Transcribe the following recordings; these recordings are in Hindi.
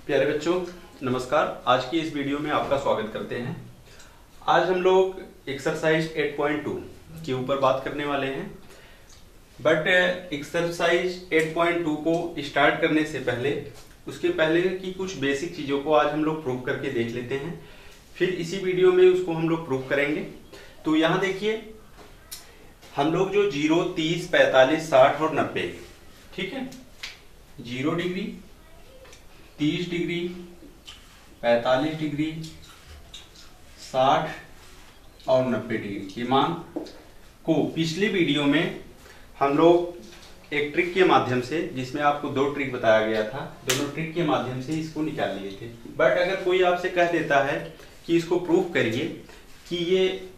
प्यारे बच्चों नमस्कार। आज की इस वीडियो में आपका स्वागत करते हैं। आज हम लोग एक्सरसाइज 8.2 के ऊपर बात करने वाले हैं। बट एक्सरसाइज 8.2 को स्टार्ट करने से पहले उसके पहले की कुछ बेसिक चीजों को आज हम लोग प्रूव करके देख लेते हैं, फिर इसी वीडियो में उसको हम लोग प्रूव करेंगे। तो यहाँ देखिए, हम लोग जो 0, 30, 45, 60 और 90, ठीक है, 0 डिग्री, 30 डिग्री, 45 डिग्री, 60 और 90 डिग्री के मान को पिछले वीडियो में हम लोग एक ट्रिक के माध्यम से, जिसमें आपको 2 ट्रिक बताया गया था, दोनों ट्रिक के माध्यम से इसको निकाल लिए थे। बट अगर कोई आपसे कह देता है कि इसको प्रूफ करिए कि ये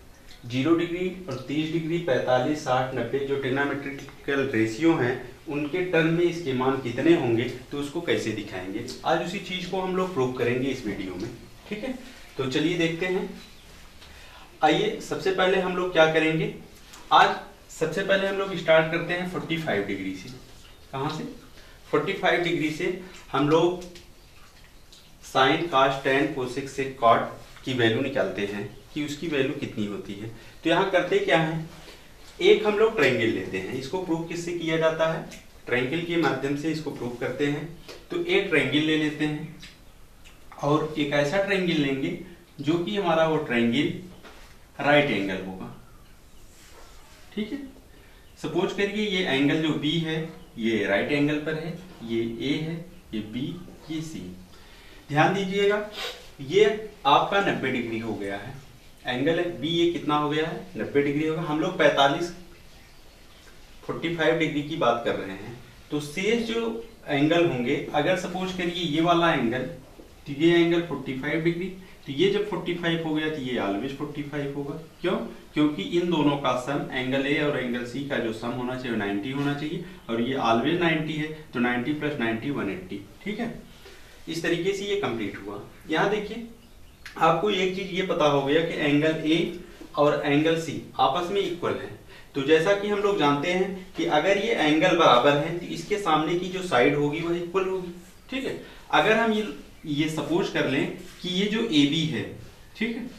0 डिग्री और 30 डिग्री, 45, 60, 90 जो ट्रिग्नोमेट्रिकल रेशियो हैं उनके टर्म में इसके मान कितने होंगे, तो उसको कैसे दिखाएंगे। आज उसी चीज को हम लोग प्रूव करेंगे इस वीडियो में, ठीक है। तो चलिए देखते हैं। आइए सबसे पहले हम लोग क्या करेंगे, आज सबसे पहले हम लोग स्टार्ट करते हैं 45 डिग्री से। कहां से? 45 डिग्री से हम लोग साइन, कॉस, टेन, कोसेक, सेक, कॉट की वैल्यू निकालते हैं कि उसकी वैल्यू कितनी होती है। तो यहाँ करते क्या है, एक हम लोग ट्रायंगल लेते हैं। इसको प्रूव किससे किया जाता है? ट्रायंगल के माध्यम से इसको प्रूव करते हैं। तो एक ट्रायंगल ले लेते हैं और एक ऐसा ट्रायंगल लेंगे जो कि हमारा वो ट्रायंगल राइट एंगल होगा, ठीक है। सपोज करिए ये एंगल जो बी है ये राइट एंगल पर है, ये ए है, ये बी, ये सी। ध्यान दीजिएगा, ये आपका 90 डिग्री हो गया है, एंगल है बी, ये कितना हो गया है? 90 डिग्री होगा। हम लोग 45 डिग्री की बात कर रहे हैं। तो शेष जो एंगल होंगे, अगर सपोज करिए ये वाला एंगल, तो ये एंगल 45 डिग्री, तो ये जब 45 हो गया तो ये ऑलवेज 45 होगा। क्यों? क्योंकि इन दोनों का सम, एंगल ए और एंगल सी का जो सम होना चाहिए 90 होना चाहिए, और ये ऑलवेज 90 है, तो 90 + 90 180, ठीक है। इस तरीके से ये कंप्लीट हुआ। यहाँ देखिए, आपको एक चीज ये पता हो गया कि एंगल ए और एंगल सी आपस में इक्वल है। तो जैसा कि हम लोग जानते हैं कि अगर ये एंगल बराबर है तो इसके सामने की जो साइड होगी वह इक्वल होगी, ठीक है। अगर हम ये सपोज कर लें कि ये जो ए बी है, ठीक है,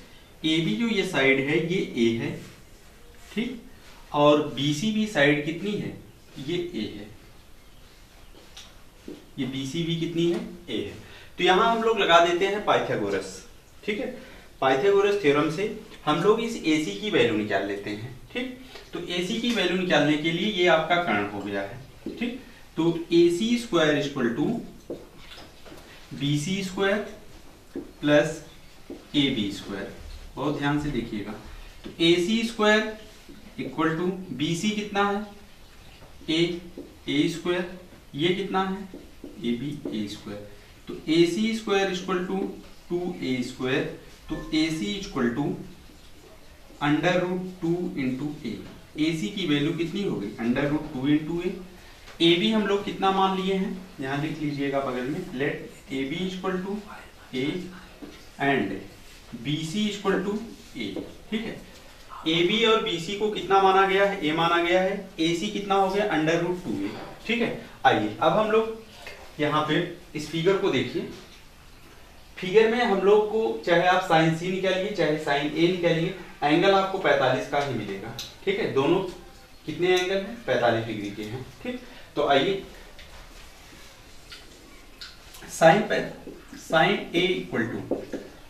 ए बी जो ये साइड है ये ए है, ठीक, और बी सी भी साइड कितनी है? ये ए है, ये बी सी भी कितनी है? ए है। तो यहां हम लोग लगा देते हैं पाइथागोरस, ठीक है। पाइथागोरस थ्योरम से हम लोग इस AC की वैल्यू निकाल लेते हैं, ठीक। तो AC की वैल्यू निकालने के लिए ये आपका कर्ण हो गया है, ठीक। तो AC² = BC² + AB²। बहुत ध्यान से देखिएगा। तो AC² = BC कितना है? A², ये कितना है? AB, A²। तो AC² = 2A², तो AC = √2 × A। AC की वैल्यू कितनी हो गई? √2 × A। AB हम लोग कितना मान लिए हैं? यहां लिख लीजिएगा बगल में, let AB = A and BC = A, ठीक है। AB और BC को कितना माना गया है? A माना गया है। AC कितना हो गया? √2 A, ठीक है। आइए अब हम लोग यहाँ पे इस फिगर को देखिए। फिगर में हम लोग को चाहे आप साइन सी निकालिए चाहे साइन ए निकालिए, एंगल आपको 45 का ही मिलेगा, ठीक है। दोनों कितने एंगल हैं? 45 डिग्री के हैं, ठीक। तो आइए साइन ए =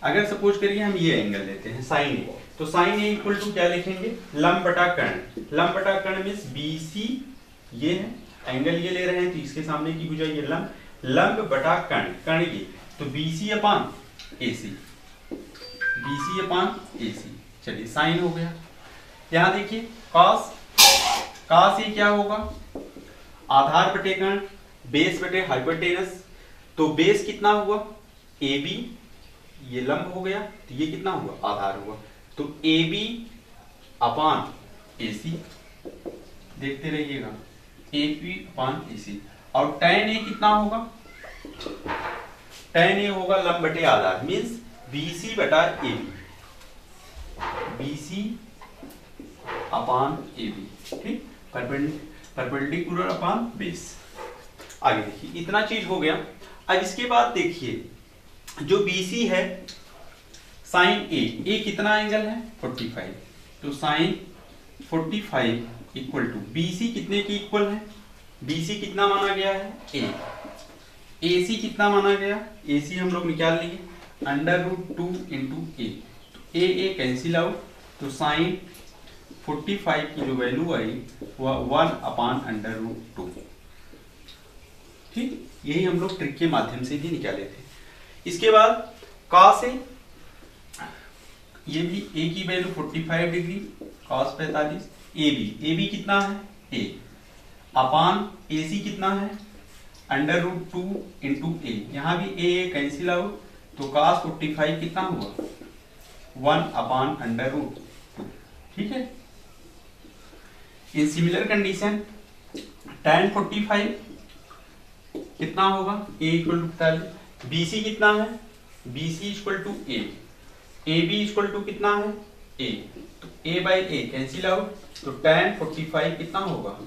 अगर सपोज करिए हम ये एंगल लेते हैं साइन ए, तो साइन ए = क्या लिखेंगे? लंब बटा कर्ण। लंब बटा कर्ण मींस BC, ये है एंगल, ये ले रहे हैं तो इसके सामने की भुजा ये लंब, लंब बटा कर्ण, कर्ण ये, तो BC/AC, BC/AC। चलिए साइन हो गया। यहां देखिए कॉस ये क्या होगा? आधार बटे कर्ण, बेस बटे हाइपोटेनस। तो बेस कितना हुआ? AB, ये लंब हो गया, तो ये कितना हुआ? आधार हुआ। तो AB/AC, देखते रहिएगा, AB/AC। और tan A कितना होगा? tan A होगा लंब बटे आधार, मीन्स BC/AB, BC/AB, ठीक, परपेंडिकुलर अपॉन बेस। आगे देखिए, इतना चीज हो गया। अब इसके बाद देखिए जो BC है साइन ए कितना एंगल है 45, तो साइन 45 इक्वल टू BC कितने की इक्वल है, BC कितना माना गया है ए, AC कितना माना गया, AC हम लोग निकाल लिए √2 इंटू ए, तो ए कैंसिल आउट, तो साइन 45 की जो वैल्यू आई वह 1/√2। ठीक, यही हम लोग ट्रिक के माध्यम से भी निकाले थे। इसके बाद cos ए, ये भी ए की value 45 degree, cos 45, A B कितना है ए, अपान AC कितना है √2 इंटू ए, यहां भी ए कैंसिल आउट, तो cos 45 कितना हुआ 1/√2। ठीक है, इन सिमिलर कंडीशन tan 45 कितना होगा a इक्वल टू 45, BC कितना है BC equal to A, AB equal to कितना है a, तो a by A cancel out, तो tan 45 कितना होगा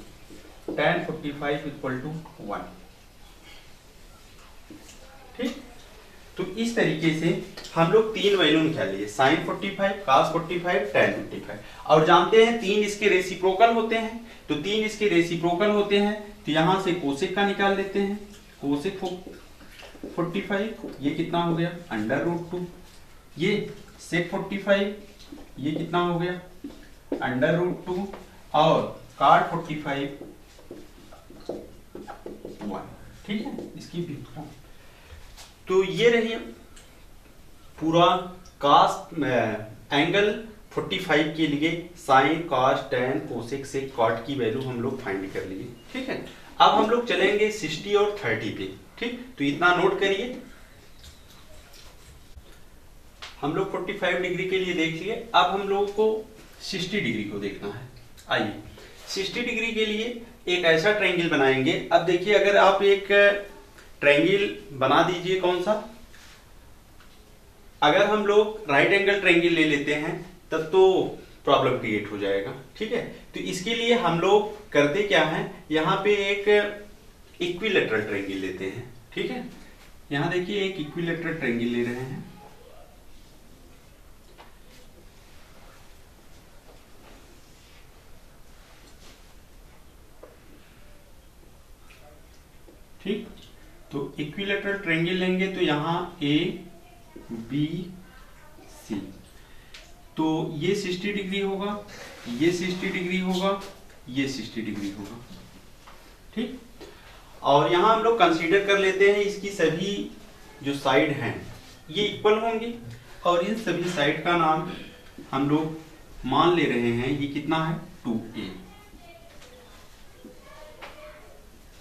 tan 45 इक्वल टू 1। ठीक, तो इस तरीके से हम लोग तीन वैल्यू निकालिए, साइन 45, cos 45, tan 45, और जानते हैं तीन इसके रेसिप्रोकल होते हैं, तो तीन इसके रेसिप्रोकल होते हैं, तो यहां से कोसेक का निकाल लेते हैं, कोसेक 45 ये कितना हो गया √2, ये सेक 45 ये कितना हो गया √2, और cot 45 1। ठीक है, इसकी भी तो ये रही पूरा cos एंगल 45 के लिए साइन cos tan कोसेक से cot की वैल्यू हम लोग फाइंड कर लिए। ठीक है, अब हम लोग चलेंगे 60 और 30 पे। ठीक, तो इतना नोट करिए, हम लोग 45 डिग्री के लिए देख लिए, अब हम लोगों को 60 डिग्री को देखना है। आइए 60 डिग्री के लिए एक ऐसा ट्रायंगल बनाएंगे। अब देखिए, अगर आप एक ट्रायंगल बना दीजिए, कौन सा, अगर हम लोग राइट एंगल ट्रायंगल ले लेते हैं तब तो प्रॉब्लम क्रिएट हो जाएगा। ठीक है, तो इसके लिए हम लोग करते क्या है, यहाँ पे एक इक्विलैटरल ट्रायंगल लेते हैं। ठीक है, यहां देखिए एक इक्विलैटरल ट्रायंगल ले रहे हैं, ठीक, तो इक्विलैटरल ट्रायंगल लेंगे तो यहां ABC, तो ये 60 डिग्री होगा, ये 60 डिग्री होगा, ये 60 डिग्री होगा। ठीक, और यहां हम लोग कंसीडर कर लेते हैं इसकी सभी जो साइड हैं ये इक्वल होंगी, और इन सभी साइड का नाम हम लोग मान ले रहे हैं, ये कितना है 2a,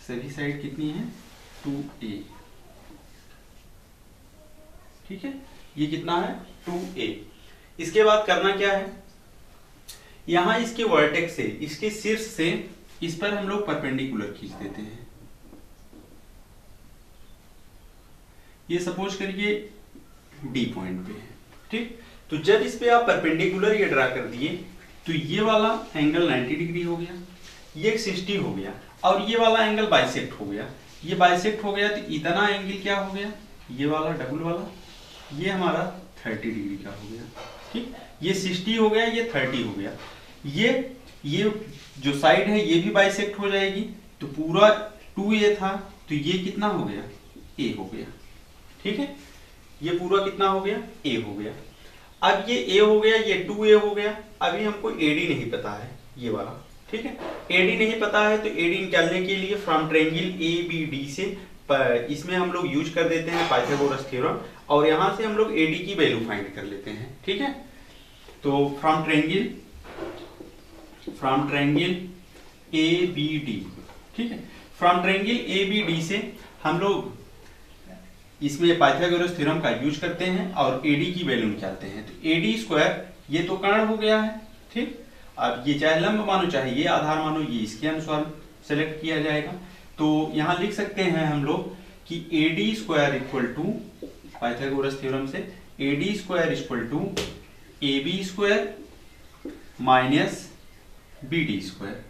सभी साइड कितनी है 2a। ठीक है, ये कितना है 2a। इसके बाद करना क्या है, यहां इसके वर्टेक्स से, इसके शीर्ष से इस पर हम लोग परपेंडिकुलर खींच देते हैं। ये सपोज करिए D पॉइंट पे है। ठीक, तो जब इस पे आप परपेंडिकुलर ये ड्रा कर दिए तो ये वाला एंगल 90 डिग्री हो गया, ये 60 हो गया, और ये वाला एंगल बाइसेक्ट हो गया, ये बाइसेक्ट हो गया, तो इतना एंगल क्या हो गया, ये वाला डबल वाला, ये हमारा 30 डिग्री का हो गया। ठीक, ये 60 हो गया, ये 30 हो गया, ये जो साइड है ये भी बाइसेक्ट हो जाएगी, तो पूरा 2a था, तो ये कितना हो गया a हो गया। ठीक है, ये पूरा कितना हो गया a हो गया। अब ये a हो गया, ये 2a हो गया, अभी हमको AD नहीं पता है, ये वाला। ठीक है, AD नहीं पता है, तो AD निकालने के लिए फ्रॉम ट्रायंगल ABD से इसमें हम लोग यूज कर देते हैं पाइथागोरस थ्योरम, और यहां से हम लोग AD की वैल्यू फाइंड कर लेते हैं। ठीक है, तो फ्रॉम ट्रायंगल ABD, ठीक है, फ्रॉम ट्रायंगल ABD से हम लोग इसमें पाइथागोरस थ्योरम का यूज करते हैं और AD की वैल्यू निकालते हैं। तो AD स्क्वायर ये तो कर्ण हो गया है। ठीक, अब ये चाहे लंब मानो चाहे ये आधार मानो, ये इसके अनुसार सेलेक्ट किया जाएगा। तो यहां लिख सकते हैं हम लोग कि AD square equal to, Pythagoras theorem से AD square equal to AB square minus BD square.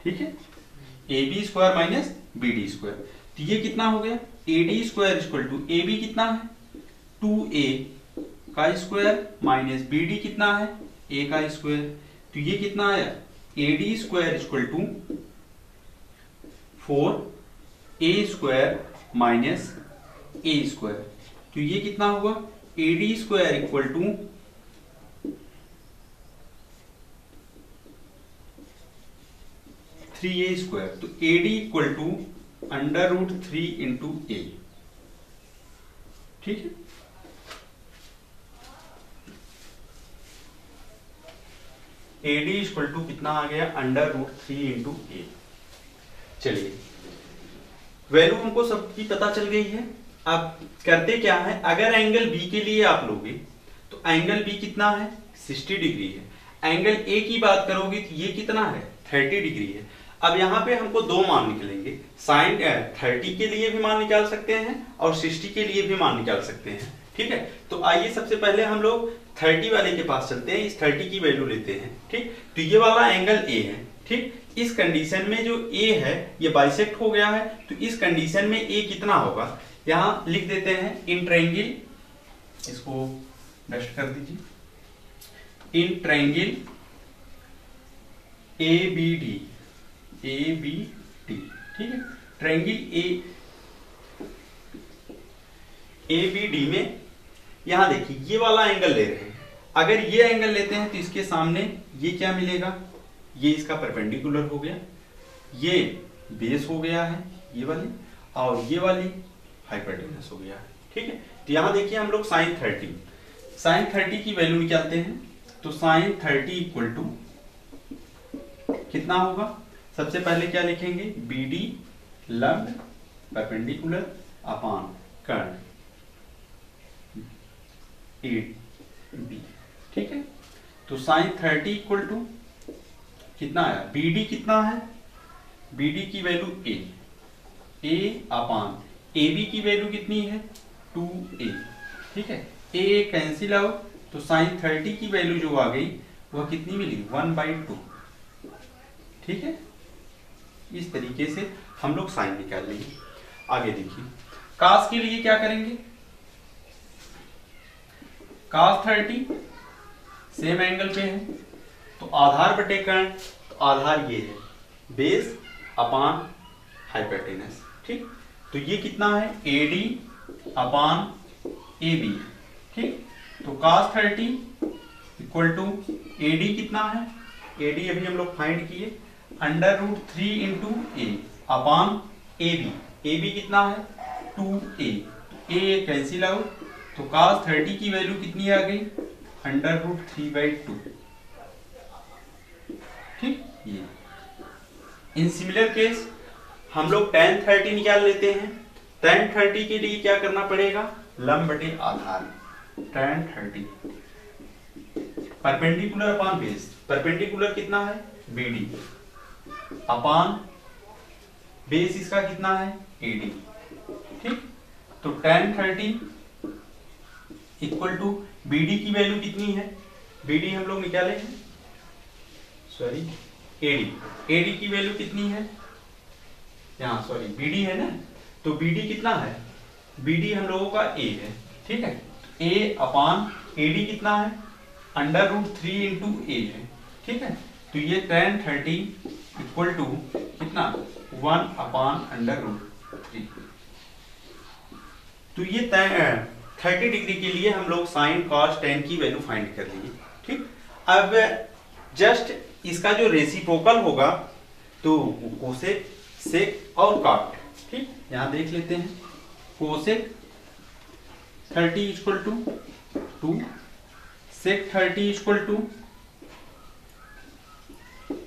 ठीक है, A B square minus B D square. तो ये कितना हो गया, A D square equal to A B कितना है 2a का स्क्वायर माइनस बी डी कितना है a का स्क्वायर। तो ये कितना आया, A D square equal to 4a square minus a square. तो ये कितना होगा, A D square equal to 3a square. तो A D equal to √3 into a। ठीक है, ए डी इक्वल टू कितना आ गया, √3 इंटू a। चलिए, वैल्यू हमको सबकी पता चल गई है। अब करते क्या है, अगर एंगल बी के लिए आप लोगे तो एंगल बी कितना है 60 डिग्री है। एंगल ए की बात करोगे तो ये कितना है 30 डिग्री है। अब यहाँ पे हमको दो मान निकलेंगे, साइन 30 के लिए भी मान निकाल सकते हैं और 60 के लिए भी मान निकाल सकते हैं। ठीक है, तो आइए सबसे पहले हम लोग 30 वाले के पास चलते हैं, इस 30 की वैल्यू लेते हैं। ठीक, तो ये वाला एंगल ए है। ठीक, इस कंडीशन में जो ए है ये बाइसेक्ट हो गया है, तो इस कंडीशन में ए कितना होगा, यहां लिख देते हैं इन ट्रायंगल, इसको डस्ट कर दीजिए, in triangle A B D, ठीक है, ट्रायंगल ए बी डी में यहां देखिए ये वाला एंगल ले रहे हैं। अगर ये एंगल लेते हैं तो इसके सामने ये क्या मिलेगा, ये इसका परपेंडिकुलर हो गया, ये बेस हो गया है ये वाली, और ये वाली हाइपोटेनस हो गया है। ठीक है, तो यहां देखिए हम लोग साइन 30 की वैल्यू निकालते हैं। तो साइन 30 इक्वल टू कितना होगा, सबसे पहले क्या लिखेंगे, बी डी लंब परपेंडिकुलर अपॉन कर्ण ए बी। ठीक है, तो साइन 30 इक्वल टू कितना आया, बी डी कितना है, बी डी की value A upon A B की वैल्यू कितनी है 2a। ठीक है, ए कैंसिल आउट, तो साइन 30 की वैल्यू जो आ गई वह कितनी मिली 1/2। ठीक है, इस तरीके से हम लोग साइन निकाल लेंगे। आगे देखिए, कास के लिए क्या करेंगे, कास 30 सेम एंगल पे है, तो आधार बटे कर्ण, तो आधार ये है बेस अपॉन हाइपोटेनस। ठीक, तो ये कितना है A D upon A B. ठीक, तो cos 30 equal to A D कितना है, ए डी अभी हम लोग फाइंड किए, √3 into A upon A B कितना है 2a, ए कैंसिल आउट, तो cos 30 की वैल्यू कितनी आ गई √3/2। ठीक, ये इन सिमिलर केस हम लोग tan 30 निकाल लेते हैं। tan 30 के लिए क्या करना पड़ेगा, लंब बटे आधार, tan 30 perpendicular upon base, perpendicular कितना है BD अपॉन बेस इसका कितना है AD। ठीक, तो tan 30 इक्वल टू BD की वैल्यू कितनी है, BD हम लोग निकाले हैं, सॉरी AD की वैल्यू कितनी है, यहाँ सॉरी BD है ना, तो BD कितना है, BD हम लोगों का A है। ठीक है, A अपॉन AD कितना है √3 इंटू A है। ठीक है, तो ये tan 30 इक्वल टू कितना 1 अपॉन √3। तो ये 30 डिग्री के लिए हम लोग साइन cos tan की वैल्यू फाइंड कर लिए। ठीक, अब जस्ट इसका जो रेसिप्रोकल होगा तो कोसेक, सेक और कॉट। ठीक, यहां देख लेते हैं, cosec 30 equal to 2, sec 30 equal to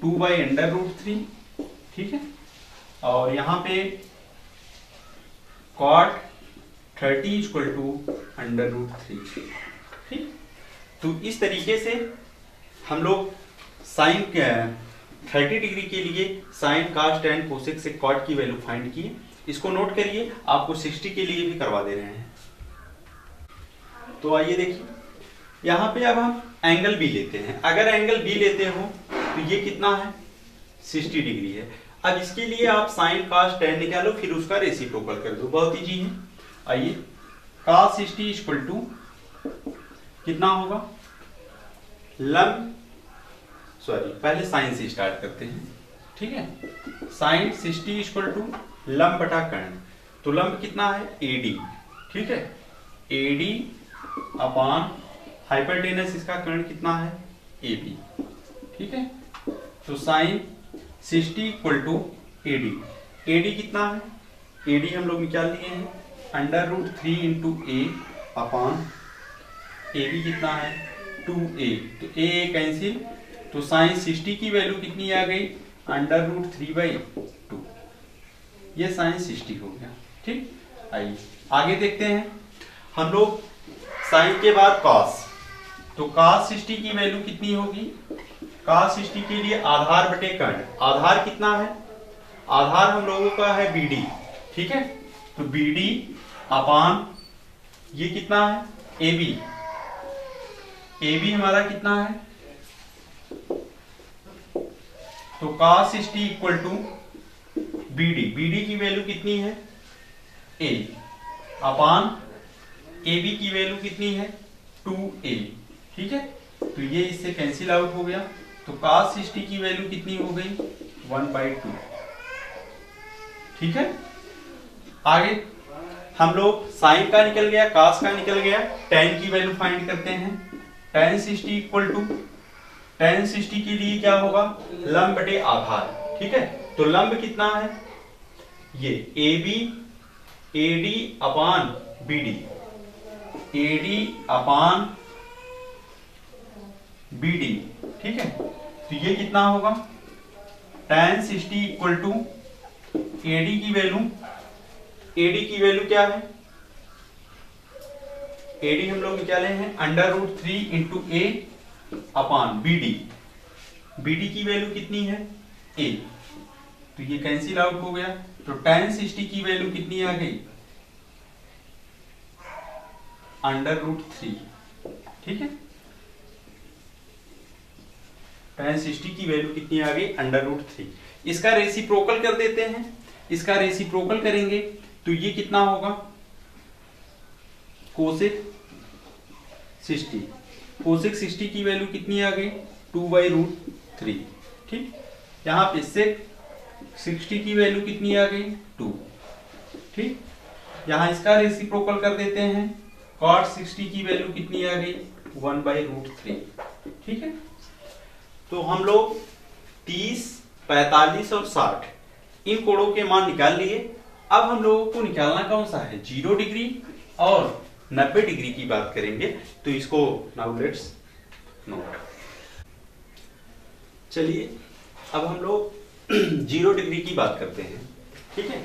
2/√3। ठीक है, और यहां पे कॉट 30 इक्वल टू √3। ठीक, तो इस तरीके से हम लोग साइन 30 डिग्री के लिए साइन cos tan कोसेक से कॉट की वैल्यू फाइंड किए। इसको नोट करिए, आपको 60 के लिए भी करवा दे रहे हैं। तो आइए देखिए, यहाँ पे अब हम एंगल बी लेते हैं। अगर एंगल बी लेते हो तो ये कितना है 60 डिग्री है। अब इसके लिए आप साइन cos tan निकालो, फिर उसका रेसिप्रोकल कर दो, बहुत इजी है। आइए, cos 60 इक्वल टू कितना होगा, लंब, सॉरी पहले साइन से स्टार्ट करते हैं, ठीक है। साइन 60 इक्वल टू लंब बटा कर्ण, तो लंब कितना है AD, ठीक है, AD अपान हाइपोटेनस इसका कर्ण कितना है AB, ठीक है। तो sine 60 equal to AD, AD कितना है, AD हम लोग निकाल लिए हैं √3 इंटू A अपान AB कितना है 2A, तो A कैंसिल, तो साइन 60 की वैल्यू कितनी आ गई √3/2, ये साइन 60 हो गया, ठीक। आइए आगे देखते हैं हम लोग, साइन के बाद cos, तो cos 60 की वैल्यू कितनी होगी, cos 60 के लिए आधार बटे कर्ण, आधार कितना है, आधार हम लोगों का है BD, ठीक है, तो BD अपान ये कितना है AB, AB हमारा कितना है, तो cos 60 equal to BD, BD की वैल्यू कितनी है A अपान AB की वैल्यू कितनी है 2A, ठीक है, तो ये इससे कैंसिल आउट हो गया, तो cos 60 की वैल्यू कितनी हो गई 1/2, ठीक है। आगे हम लोग साइन का निकल गया, cos का निकल गया, tan की वैल्यू फाइंड करते हैं, tan 60 इक्वल टू, tan 60 के लिए क्या होगा लंब बटे आधार, ठीक है, तो लंब कितना है ये AB AD अपान BD, AD अपान BD, ठीक है, तो ये कितना होगा tan 60 इक्वल टू AD की वैल्यू, AD की वैल्यू क्या है, AD हम लोग निकाले हैं √3 into A upon BD, BD की वैल्यू कितनी है A, तो ये कैंसिल आउट हो गया, तो tan 60 की वैल्यू कितनी आ गई √3, ठीक है, tan 60 की वैल्यू कितनी आ गई √3, इसका रेसिप्रोकल कर देते हैं, इसका रेसिप्रोकल करेंगे तो ये कितना होगा कोसेक 60, कोसेक 60 की वैल्यू कितनी आ गई 2/√3, ठीक, यहां पे सेक 60 की वैल्यू कितनी आ गई 2, ठीक, यहां इसका रेसिप्रोकल कर देते हैं, cot 60 की वैल्यू कितनी आ गई 1/√3, ठीक है। तो हम लोग 30, 45 और 60 इन कोणों के मान निकाल लिए। अब हम लोगों को निकालना कौन सा है 0 डिग्री और 90 डिग्री की बात करेंगे, तो इसको नाउ लेट्स नोट। चलिए अब हम लोग 0 डिग्री की बात करते हैं, ठीक है।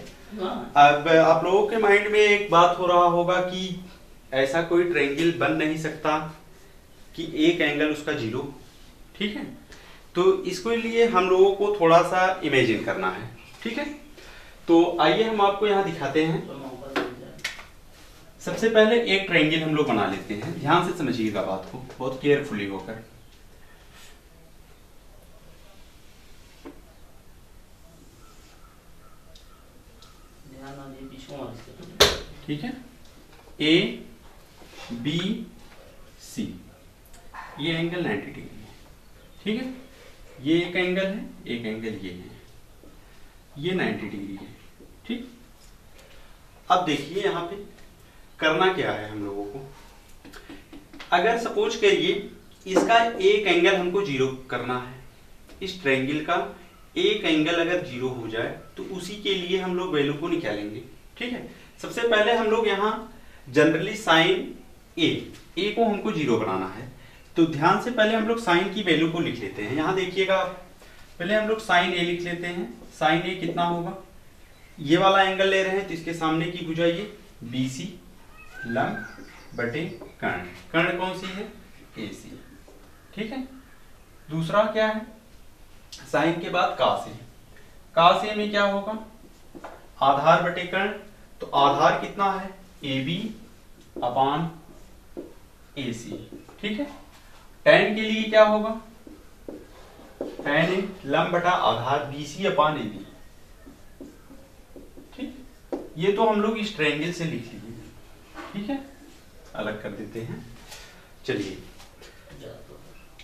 अब आप लोगों के माइंड में एक बात हो रहा होगा कि ऐसा कोई ट्रायंगल बन नहीं सकता कि एक एंगल उसका 0, ठीक है, तो इसके लिए हम लोगों को थोड़ा सा इमेजिन करना है, ठीक है। तो आइए हम आपको यहां दिखाते हैं। सबसे पहले एक ट्रायंगल हम लोग बना लेते हैं, ध्यान से समझिएगा बात को बहुत केयरफुली होकर। ठीक है, ABC, ये एंगल 90 डिग्री है, ठीक है, ये एक एंगल है, एक एंगल ये है, ये 90 डिग्री है, ठीक। अब देखिए यहां पे करना क्या है हम लोगों को, अगर सपोज करिए इसका एक एंगल हमको 0 करना है, इस ट्रायंगल का एक एंगल अगर 0 हो जाए तो उसी के लिए हम लोग वैल्यू को निकालेंगे, ठीक है। सबसे पहले हम लोग यहाँ जनरली साइन ए को हमको 0 बनाना है, तो ध्यान से पहले हम लोग साइन की वैल्यू को लिख लेते हैं। यहाँ देखिएगा पहले हम लोग साइन ए लिख लेते हैं, साइन ए कितना होगा, ये वाला एंगल ले रहे हैं तो इसके सामने की भुजा ये BC लंब बटे कर्ण, कर्ण कौन सी है AC, ठीक है। दूसरा क्या है साइन के बाद cos ए, cos ए में क्या होगा आधार बटे कर्ण, तो आधार कितना है AB अपान AC, ठीक है। tan के लिए क्या होगा tan ए लंब बटा आधार BC अपान AB, ये तो हम लोग इस ट्रायंगल से लिख लिए, ठीक है, अलग कर देते हैं। चलिए,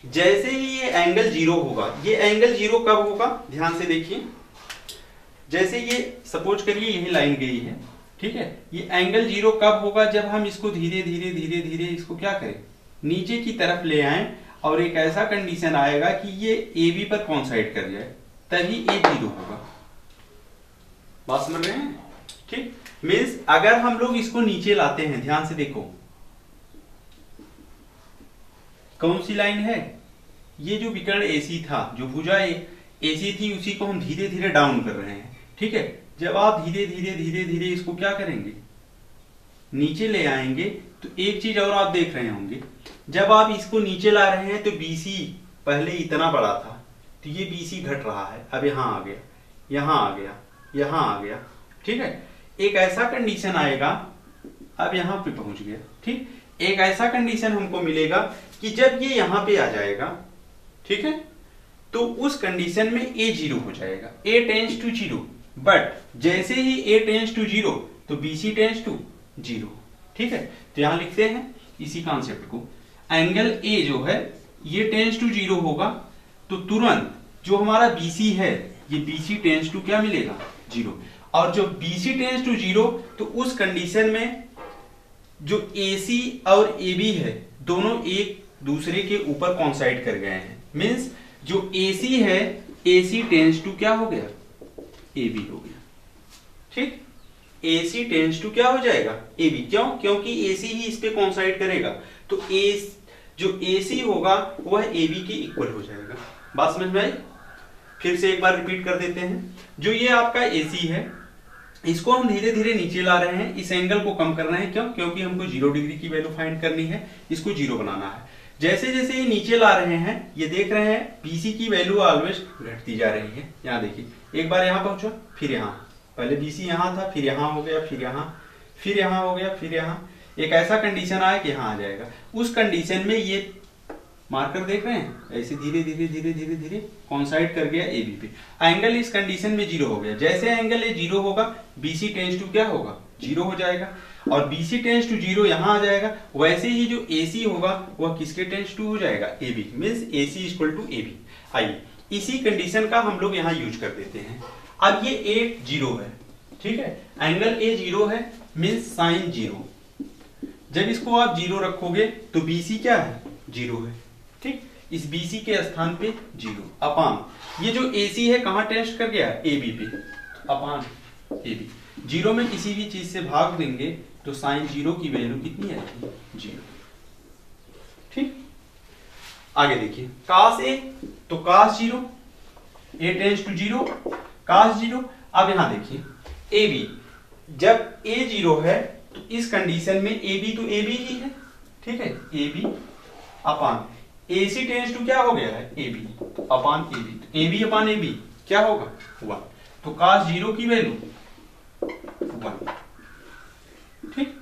जैसे ही ये एंगल 0 होगा, ये एंगल 0 कब होगा, ध्यान से देखिए। जैसे ये सपोज करिए यही लाइन गई है, ठीक है, ये एंगल 0 कब होगा, जब हम इसको धीरे धीरे धीरे धीरे इसको क्या करें, नीचे की तरफ ले आए और एक ऐसा कंडीशन आएगा कि ये AB पर कोइंसाइड कर जाए, तभी A 0 होगा। बात समझ रहे हैं? ठीक, मीन्स अगर हम लोग इसको नीचे लाते हैं, ध्यान से देखो, कौन सी लाइन है, ये जो विकर्ण AC था, जो भुजा AC थी, उसी को हम धीरे धीरे डाउन कर रहे हैं, ठीक है। जब आप धीरे धीरे धीरे धीरे इसको क्या करेंगे, नीचे ले आएंगे, तो एक चीज और आप देख रहे होंगे, जब आप इसको नीचे ला रहे हैं तो BC पहले इतना बड़ा था, तो ये BC घट रहा है, अब यहां आ गया, यहां आ गया, यहां आ गया, ठीक है। एक ऐसा कंडीशन आएगा, अब यहां पे पहुंच गया, ठीक। एक ऐसा कंडीशन हमको मिलेगा कि जब ये यहां पे आ जाएगा, ठीक है, तो उस कंडीशन में A 0 हो जाएगा, A टेंड्स टू 0, बट जैसे ही A टेंड्स टू 0 तो BC टेंड्स टू 0, ठीक है। तो यहां लिखते हैं इसी कॉन्सेप्ट को, एंगल A जो है ये टेंड्स टू 0 होगा, तो तुरंत जो हमारा BC है, ये BC टेंड्स टू क्या मिलेगा, 0, और जो BC टेंड्स टू 0, तो उस कंडीशन में जो AC और AB है, दोनों एक दूसरे के ऊपर कोइंसाइड कर गए हैं, मींस जो AC है, AC टेंड्स टू क्या हो गया, AB हो गया, ठीक। AC टेंड्स टू क्या हो जाएगा, AB, क्यों, क्योंकि AC ही इस पे कोइंसाइड करेगा, तो जो AC होगा वह AB के इक्वल हो जाएगा। बात समझ में आई? फिर से एक बार रिपीट कर देते हैं, जो ये आपका AC है, इसको हम धीरे धीरे नीचे ला रहे हैं, इस एंगल को कम कर रहे हैं, क्यों, क्योंकि हमको 0 डिग्री की वैल्यू फाइंड करनी है, इसको 0 बनाना है। जैसे जैसे ये नीचे ला रहे हैं, ये देख रहे हैं BC की वैल्यू ऑलवेज घटती जा रही है। यहाँ देखिए, एक बार यहाँ पहुंचो, फिर यहाँ, पहले BC यहाँ था, फिर यहाँ हो गया, फिर यहाँ, फिर यहाँ हो गया, फिर यहाँ, एक ऐसा कंडीशन आया कि यहाँ आ जाएगा। उस कंडीशन में ये मार्कर देख रहे हैं, ऐसे धीरे धीरे धीरे धीरे धीरे कोइंसाइड कर गया AB पे, एंगल इस कंडीशन में 0 हो गया। जैसे एंगल ये 0 होगा, BC टेंड्स टू क्या होगा, 0 हो जाएगा, और BC टेंड्स टू 0 यहां आ जाएगा। वैसे ही जो AC होगा वह किसके टेंड्स टू हो जाएगा, AB, means AC equal to AB। आइए इसी कंडीशन का हम लोग यहाँ यूज कर देते हैं। अब ये A 0 है, ठीक है, एंगल A 0 है, मींस साइन 0। जब इसको आप 0 रखोगे तो BC क्या है, 0 है, ठीक। इस BC के स्थान पे 0 अपान ये जो AC है कहां टेस्ट कर गया, AB पे, अपान AB। 0 में किसी भी चीज से भाग देंगे तो साइन 0 की वैल्यू कितनी आएगी, 0, ठीक। आगे देखिए, cos A तो cos 0, A tends to 0, cos 0। अब यहां देखिए AB, जब A 0 है तो इस कंडीशन में AB तो AB ही है, ठीक है, AB upon AC tends to क्या हो गया है, AB, तो अपान AB, तो AB अपान AB क्या होगा, 1, तो cos 0 की वैल्यू 1, ठीक।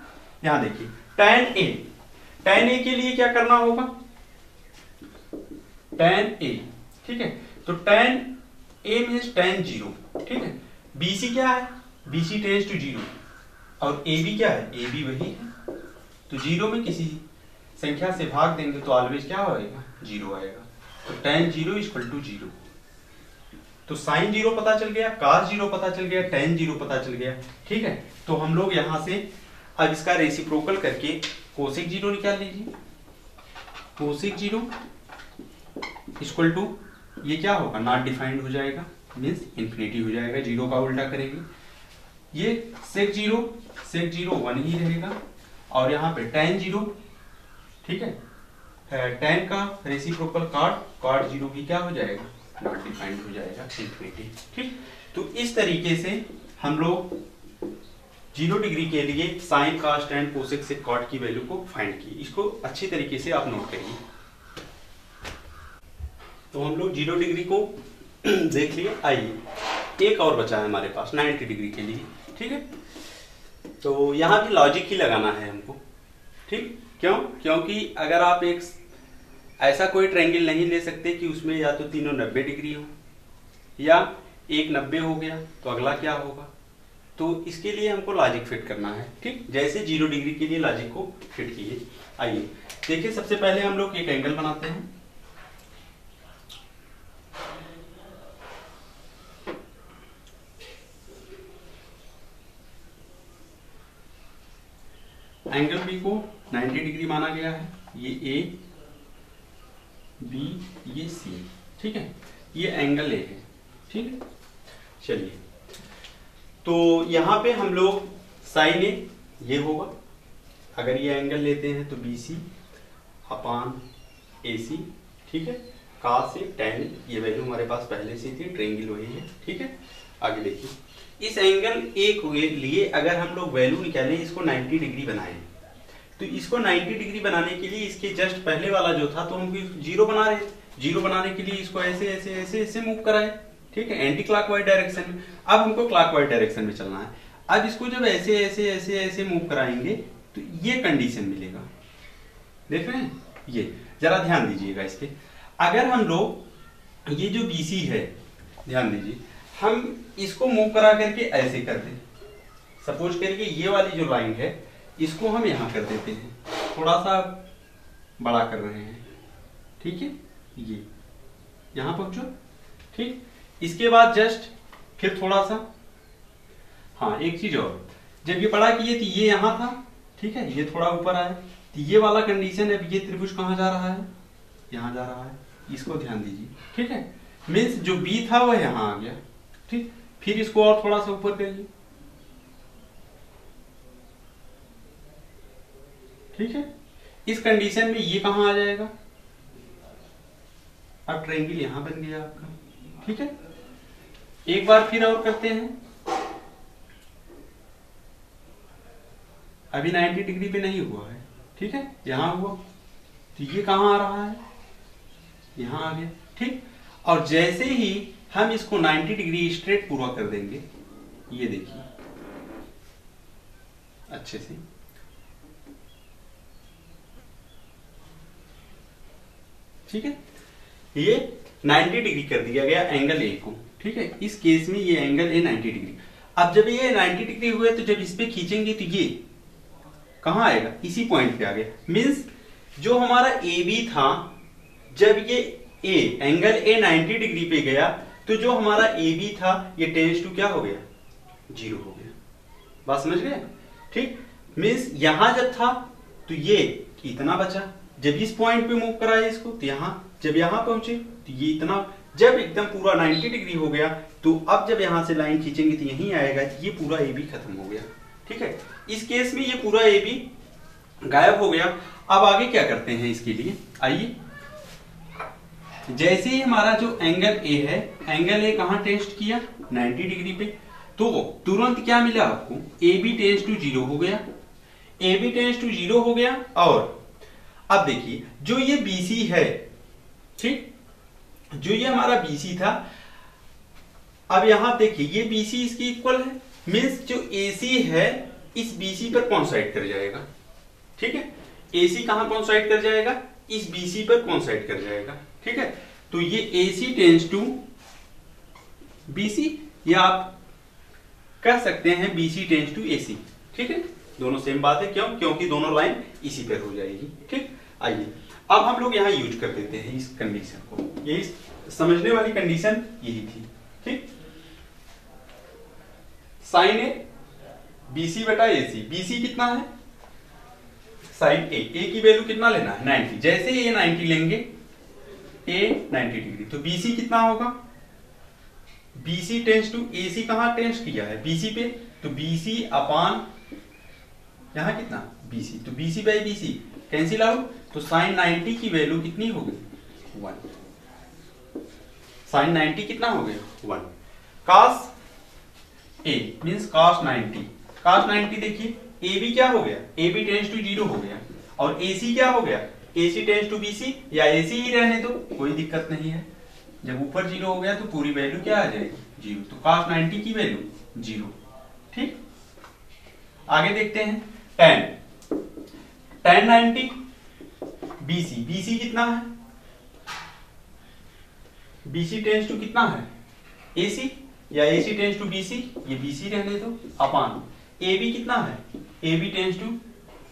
यहां देखिए tan A के लिए क्या करना होगा, tan A, ठीक है, तो tan A मींस tan 0, ठीक है। BC क्या है, BC टेंड्स टू 0, और AB क्या है, AB वही है, तो 0 में किसी संख्या से भाग देंगे तो ऑलवेज क्या होएगा, 0 आएगा, तो tan 0 इक्वल टू 0। तो साइन 0 पता चल गया, cos 0 पता चल गया, tan 0 पता चल गया, ठीक है। तो हम लोग यहां से अब इसका रेसिप्रोकल करके कोसेक 0 निकाल लीजिए। कोसेक 0 इक्वल टू ये क्या होगा, नॉट डिफाइंड हो जाएगा, मींस इंफिनिटी हो जाएगा, 0 का उल्टा करेंगे। ये सेक 0 1 ही रहेगा, और यहाँ पे tan 0, ठीक है, tan का रेसिप्रोकल cot 0 भी क्या हो जाएगा, नॉट डिफाइंड हो जाएगा, इंफिनिटी, ठीक। तो इस तरीके से हम लोग 0 डिग्री के लिए साइन, cos, tan, कोसेक से cot की वैल्यू को फाइंड की। इसको अच्छी तरीके से आप नोट करिए। तो हम लोग 0 डिग्री को देख लिए। आइए एक और बचा है हमारे पास 90 डिग्री के लिए, ठीक है। तो यहाँ भी लॉजिक ही लगाना है हमको, ठीक। क्यों, क्योंकि अगर आप एक ऐसा कोई ट्रायंगल नहीं ले सकते कि उसमें या तो तीनों 90 डिग्री हो या एक 90 हो गया, तो अगला क्या होगा, तो इसके लिए हमको लॉजिक फिट करना है, ठीक। जैसे 0 डिग्री के लिए लॉजिक को फिट किए। आइए देखिए, सबसे पहले हम लोग एक एंगल बनाते हैं। एंगल बी को 90 डिग्री माना गया है। ये ए, बी, ये सी, ठीक है। ये एंगल ए है, ठीक है। चलिए, तो यहां पे हम लोग साइन ए ये होगा, अगर ये एंगल लेते हैं तो बी सी अपान ए सी, ठीक है। कास ए tan ए, ये वैल्यू हमारे पास पहले से थी, ट्रायंगल वही है, ठीक है। आगे देखिए, इस एंगल ए के लिए अगर हम लोग वैल्यू निकालें, इसको 90 डिग्री बनाएं, तो इसको 90 डिग्री बनाने के लिए इसके जस्ट पहले वाला जो था तो हम 0 बना रहे। 0 बनाने के लिए इसको ऐसे ऐसे ऐसे ऐसे मूव कराए, ठीक है, एंटी क्लॉकवाइज डायरेक्शन में। अब हमको क्लॉकवाइज डायरेक्शन में चलना है। अब इसको जब ऐसे ऐसे ऐसे ऐसे मूव कराएंगे तो ये कंडीशन मिलेगा, देख रहे हैं। ये जरा ध्यान दीजिएगा इस पे। अगर हम लोग ये जो BC है, ध्यान दीजिए, हम इसको मूव करा करके ऐसे कर दें, सपोज करके ये वाली जो लाइन है इसको हम यहां कर देते हैं, थोड़ा सा बड़ा कर रहे हैं, ठीक है। ये यहां पहुंचो, ठीक। इसके बाद जस्ट फिर थोड़ा सा, हाँ एक चीज और, जब ये बड़ा किए तो ये यहां था, ठीक है, ये थोड़ा ऊपर आया, तो ये वाला कंडीशन है। ये त्रिभुज कहां जा रहा है, यहां जा रहा है, इसको ध्यान दीजिए, ठीक है। मीन्स जो बी था वह यहां आ गया, ठीक। फिर इसको और थोड़ा सा ऊपर करिए, ठीक है। इस कंडीशन में ये कहां आ जाएगा, अब ट्रायंगल यहां बन गया आपका, ठीक है। एक बार फिर और करते हैं। अभी 90 डिग्री पे नहीं हुआ है, ठीक है, यहां हुआ, तो ये कहां आ रहा है, यहां आ गया, ठीक। और जैसे ही हम इसको 90 डिग्री स्ट्रेट पूरा कर देंगे, ये देखिए अच्छे से, ठीक है। ये 90 डिग्री कर दिया गया एंगल ए को, ठीक है। इस केस में ये एंगल ए 90 डिग्री। अब जब ये 90 डिग्री हुए तो जब इस पे खींचेंगे तो ये कहां आएगा, इसी पॉइंट पे आ गया। मींस जो हमारा ए बी था, जब ये ए एंगल ए 90 डिग्री पे गया तो जो हमारा ए बी था ये टेंस टू क्या हो गया, 0 हो गया। बात समझ गए, ठीक। मींस यहां जब था तो ये इतना बचा, जब इस पॉइंट पे मूव कराया इसको तो यहां, जब यहां पहुंचे तो ये इतना, जब एकदम पूरा 90 डिग्री हो गया तो अब जब यहां से लाइन खींचेंगे तो यहीं आएगा, तो ये पूरा ए बी खत्म हो गया, ठीक है। इस केस में ये पूरा ए बी गायब हो गया। अब आगे क्या करते हैं इसके लिए, आइए। जैसे ही हमारा जो एंगल ए है, एंगल ए कहां टेस्ट किया, 90 डिग्री पे, तो तुरंत क्या मिला आपको, ए बी टेंस टू 0 हो गया, ए बी टेंस टू 0 हो गया। और अब देखिए जो ये BC है, ठीक, जो ये हमारा BC था, अब यहां देखिए ये BC इसकी इक्वल है, मींस जो AC है इस BC पर कॉन्साइड कर जाएगा, ठीक है। AC कहां कॉन्साइड कर जाएगा, इस BC पर कॉन्साइड कर जाएगा, ठीक है। तो ये AC टेंस टू BC, या आप कह सकते हैं BC टेंस टू AC, ठीक है। दोनों सेम बात है, क्यों, क्योंकि दोनों लाइन इसी पर हो जाएगी, ठीक। आइए अब हम लोग यहां यूज कर देते हैं इस कंडीशन को, यही समझने वाली कंडीशन यही थी, ठीक। साइन ए BC बटा AC, BC कितना है, साइन ए की वैल्यू कितना लेना है, 90। जैसे ये 90 लेंगे, A 90 डिग्री, तो BC कितना होगा, BC टेंस टू AC कहां टेंस किया है, BC पे, तो BC अपान यहां कितना BC, तो BC by BC cancel out, तो साइन 90 की वैल्यू कितनी हो गई, 1। साइन 90 कितना हो गया, 1। cos A means cos 90, cos 90 देखिए ए बी क्या हो गया, ए बी टेंस टू 0 हो गया, और AC क्या हो गया, AC टेंस टू BC, या AC ही रहने दो, कोई दिक्कत नहीं है। जब ऊपर 0 हो गया तो पूरी वैल्यू क्या आ जाएगी, 0, तो cos 90 की वैल्यू 0, ठीक। आगे देखते हैं tan 90 BC कितना है, BC टेंस टू कितना है, AC, या AC टेंस टू BC, ये BC रहने दो, अपान AB कितना है, AB टेंस टू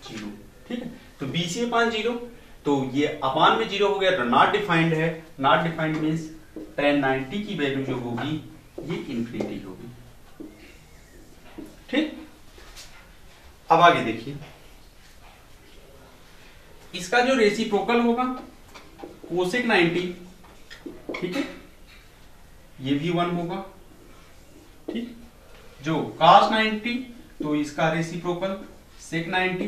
0, ठीक है। तो BC अपान 0, तो ये अपान में 0 हो गया, तो नॉट डिफाइंड है। नॉट डिफाइंड मीन्स tan 90 की वैल्यू जो होगी ये इंफिनिटी होगी, ठीक। अब आगे देखिए, इसका जो रेसिप्रोकल होगा कोसेक 90, ठीक है, ये भी 1 होगा, ठीक। जो cos 90, तो इसका रेसिप्रोकल sec 90,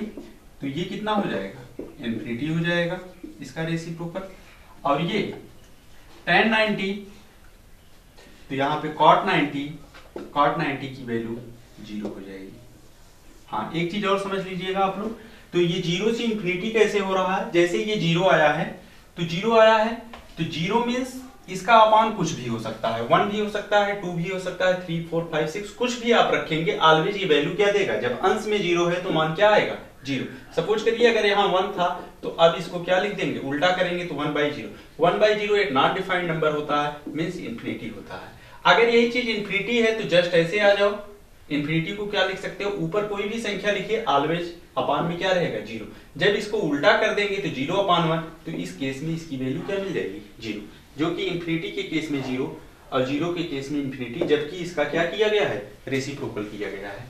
तो ये कितना हो जाएगा, इंफिनिटी हो जाएगा इसका रेसिप्रोकल। और ये tan 90, तो यहां पे cot 90 की वैल्यू 0 हो जाएगी। हाँ, एक चीज और समझ लीजिएगा आप लोग, तो ये 0 से इंफिनिटी कैसे हो रहा है, जैसे ये 0 आया है, तो 0 आया है, तो 0 मीन्स इसका अपान कुछ भी हो सकता है, 1 भी हो सकता है, 2 भी हो सकता है, 3 4 5 6 कुछ भी आप रखेंगे, ऑलवेज ये वैल्यू क्या देगा, जब अंश में 0 है तो मान क्या आएगा, 0। सपोज करिए अगर यहाँ 1 था, तो अब इसको क्या लिख देंगे, उल्टा करेंगे तो 1/0। 1/0 एक नॉट डिफाइंड नंबर होता है, मीन्स इंफिनिटी होता है। अगर यही चीज इंफिनिटी है तो जस्ट ऐसे आ जाओ, इंफिनिटी को क्या लिख सकते हो, ऊपर कोई भी संख्या लिखिए, ऑलवेज अपान में क्या रहेगा, 0। जब इसको उल्टा कर देंगे तो 0/1, तो इस केस में इसकी वैल्यू क्या मिल जाएगी, 0, जो कि इंफिनिटी के केस में 0 और 0 के केस में इंफिनिटी, जबकि इसका क्या किया गया है, रेसिप्रोकल किया गया है।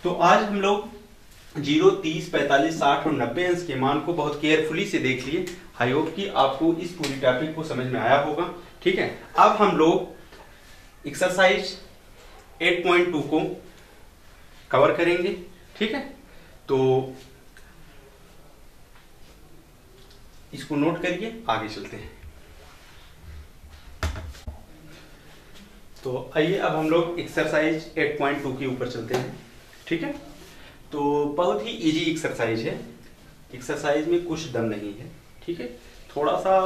तो आज हम लोग 0, 30, 45, 60 और 90 अंश के मान को बहुत केयरफुली से देख लिए। आई होप कि आपको इस पूरी टॉपिक को समझ में आया होगा, ठीक है। अब हम लोग एक्सरसाइज 8.2 को कवर करेंगे, ठीक है। तो इसको नोट करिए, आगे चलते हैं। तो आइए अब हम लोग एक्सरसाइज 8.2 के ऊपर चलते हैं, ठीक है। तो बहुत ही इजी एक्सरसाइज है, एक्सरसाइज में कुछ दम नहीं है, ठीक है। थोड़ा सा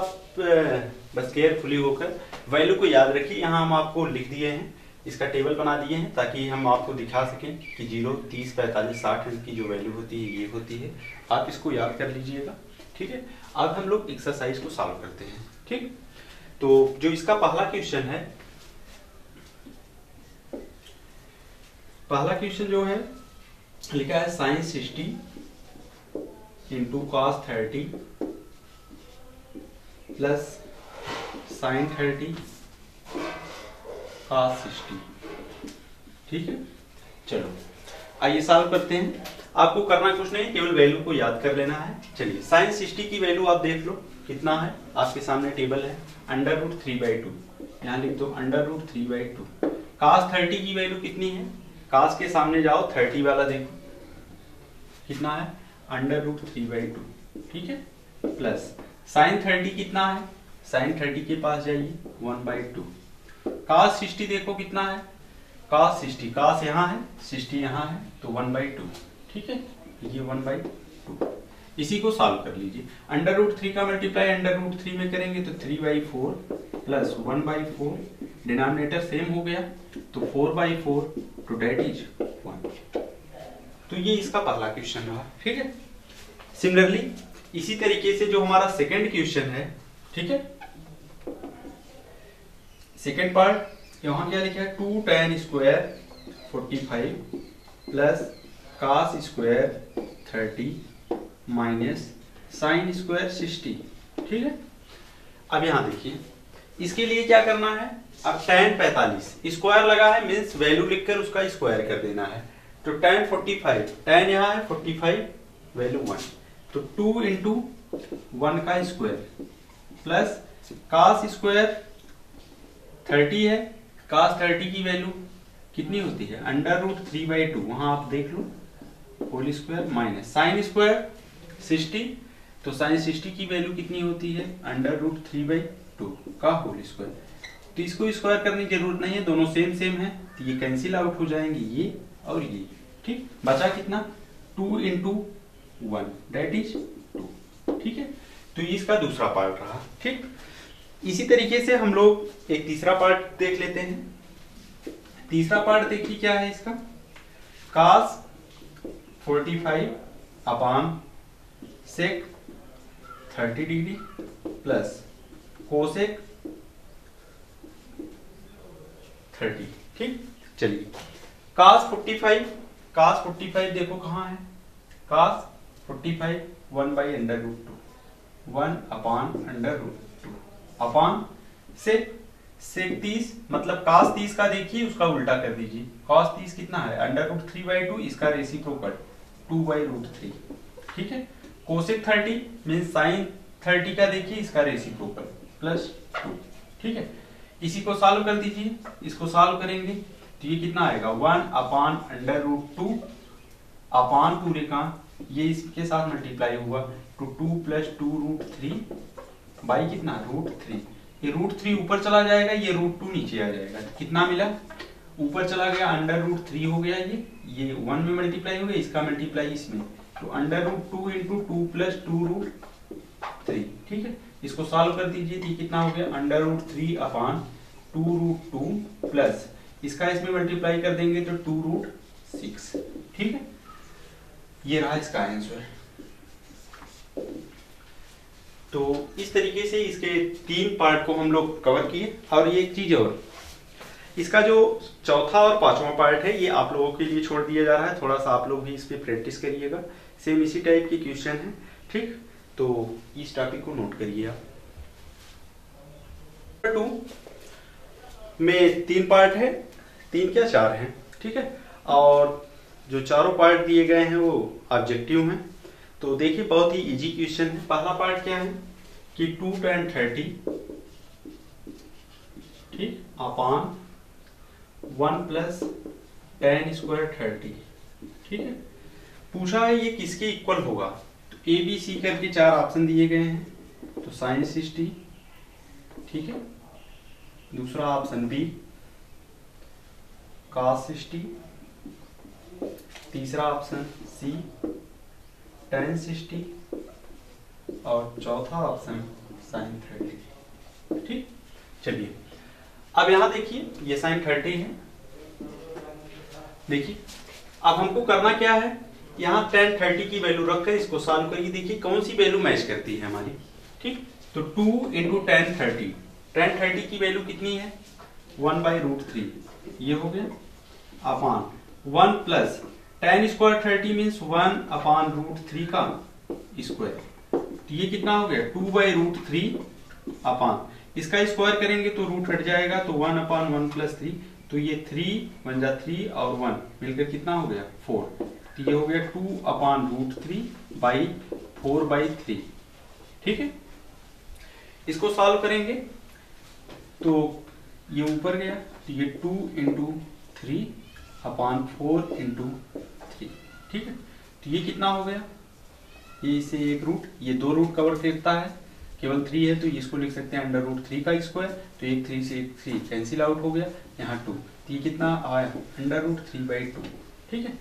बस केयरफुली होकर वैल्यू को याद रखिए। यहाँ हम आपको लिख दिए हैं, इसका टेबल बना दिए हैं ताकि हम आपको दिखा सकें कि 0, 30, 45, 60 की जो वैल्यू होती है ये होती है। आप इसको याद कर लीजिएगा, ठीक है। अब हम लोग एक्सरसाइज को सॉल्व करते हैं, ठीक। तो जो इसका पहला क्वेश्चन है, पहला क्वेश्चन जो है लिखा है sin 60 into cos 30 plus sin 30 cos 60, ठीक है। चलो आइए सॉल्व करते हैं। आपको करना कुछ नहीं, केवल वैल्यू को याद कर लेना है। चलिए sin 60 की वैल्यू आप देख लो कितना है, आपके सामने टेबल है, √3/2, यहाँ लिख दो √3/2। cos 30 की वैल्यू कितनी है, cos के सामने जाओ, 30 वाला देखो कितना है, √3/2, ठीक है, प्लस sin 30 कितना है, sin 30 के पास जाइए 1/2। cos 60 देखो कितना है, cos 60, cos यहाँ है, 60 यहाँ है, तो 1/2, ठीक है, ये 1/2। इसी को सॉल्व कर लीजिए। √3 का मल्टीप्लाई √3 में करेंगे तो 3/4 प्लस 1/4, डिनोमिनेटर सेम हो गया, तो 4/4, तो डेट इज 1। तो ये इसका पहला क्वेश्चन रहा, ठीक है। सिमिलरली इसी तरीके से जो हमारा सेकंड क्वेश्चन है, ठीक है, सेकंड पार्ट यहां क्या लिखा है, 2 tan square 45 plus cos square 30 minus sin square 60, ठीक है। अब यहां देखिए, इसके लिए क्या करना है, अब tan 45 स्क्वायर लगा है, मीन्स वैल्यू लिखकर उसका स्क्वायर कर देना है। तो tan 45, tan यहाँ है 45, वैल्यू 1, तो 2 इंटू 1 का स्क्वायर प्लस cos स्क्वायर 30 है, cos 30 की वैल्यू कितनी होती है, √3/2, वहां आप देख लो, whole square minus sin square 60, तो sin 60 की वैल्यू कितनी होती है, √3/2 का होल स्क्वायर। तो इसको स्क्वायर करने की जरूरत नहीं है, दोनों सेम सेम है, तो ये कैंसिल आउट हो जाएंगे, ये और ये, ठीक। बचा कितना, 2 इंटू 1 डेट इज 2, ठीक है। तो ये इसका दूसरा पार्ट रहा, ठीक। इसी तरीके से हम लोग एक तीसरा पार्ट देख लेते हैं। तीसरा पार्ट देखिए क्या है इसका, cos 45 अपान sec 30 डिग्री प्लस cosec 30, ठीक, चलिए cos 45 देखो कहाँ है, cos 45 1/√2 1/√2 अपान सेक 30 मतलब cos 30 का देखिए उसका उल्टा कर दीजिए, cos 30 कितना है √3/2, इसका रेसिप्रोकल 2/√3, ठीक है। कोसेक 30 मीन साइन 30 का देखिए इसका रेसिप्रोकल +2, ठीक है। इसी को सॉल्व कर दीजिए, इसको सॉल्व करेंगे तो ये कितना आएगा 1/√2 अपान पूरे का ये इसके साथ मल्टीप्लाई हुआ तो 2 + 2√3 बाई कितना √3, ये √3 ऊपर चला जाएगा, ये √2 नीचे आ जाएगा, कितना मिला ऊपर चला गया √3 हो गया, ये 1 में मल्टीप्लाई हो गया, इसका मल्टीप्लाई इसमें तो √2 × 2 + 2√3, ठीक है। इसको सॉल्व कर दीजिए तो कितना हो गया √3 अपान 2√2 प्लस इसका इसमें मल्टीप्लाई कर देंगे तो 2√6, ठीक है। ये रहा इसका आंसर। तो इस तरीके से इसके 3 पार्ट को हम लोग कवर किए। और ये एक चीज और, इसका जो चौथा और पांचवा पार्ट है ये आप लोगों के लिए छोड़ दिया जा रहा है, थोड़ा सा आप लोग भी इस पे प्रैक्टिस करिएगा, सेम इसी टाइप के क्वेश्चन है, ठीक। तो इस टॉपिक को नोट करिए आप। 2 में 3 पार्ट है, 3 क्या 4 हैं, ठीक है। और जो चारों पार्ट दिए गए हैं वो ऑब्जेक्टिव हैं। तो देखिए बहुत ही इजी क्वेश्चन है। पहला पार्ट क्या है कि 2 tan 30 ठीक अपान 1 + tan² 30, ठीक है। पूछा है ये किसके इक्वल होगा, तो ए बी सी करके 4 ऑप्शन दिए गए हैं, तो sin 60, ठीक है। दूसरा ऑप्शन बी cos 60, तीसरा ऑप्शन सी tan 60 और चौथा ऑप्शन sin 30, ठीक। चलिए अब यहां देखिए ये sin 30 है, देखिए अब हमको करना क्या है, यहाँ tan 30 की वैल्यू रखकर इसको सॉल्व करिए, देखिए कौन सी वैल्यू मैच करती है हमारी, ठीक। तो 2 × tan 30, tan 30 की वैल्यू कितनी है 1/√3, ये हो गया अपान 1 प्लस tan² 30 मीन्स 1/√3 का स्क्वायर, तो ये कितना हो गया 2/√3 अपान इसका स्क्वायर करेंगे तो रूट हट जाएगा तो 1/1 + 3, तो ये 3 बन जा 3 और 1 मिलकर कितना हो गया 4, तो ये हो गया 2/√3/4/3, ठीक है। इसको सॉल्व करेंगे तो ये ऊपर गया तो ये 2 × 3 अपान 4 × 3, ठीक है। तो ये कितना हो गया, ये इसे एक रूट, ये 2 रूट कवर करता है, केवल 3 है तो इसको लिख सकते हैं √3 का स्क्वायर, तो एक 3 से 3 कैंसिल आउट हो गया, यहाँ 2, तो ये कितना आया √3/2, ठीक है।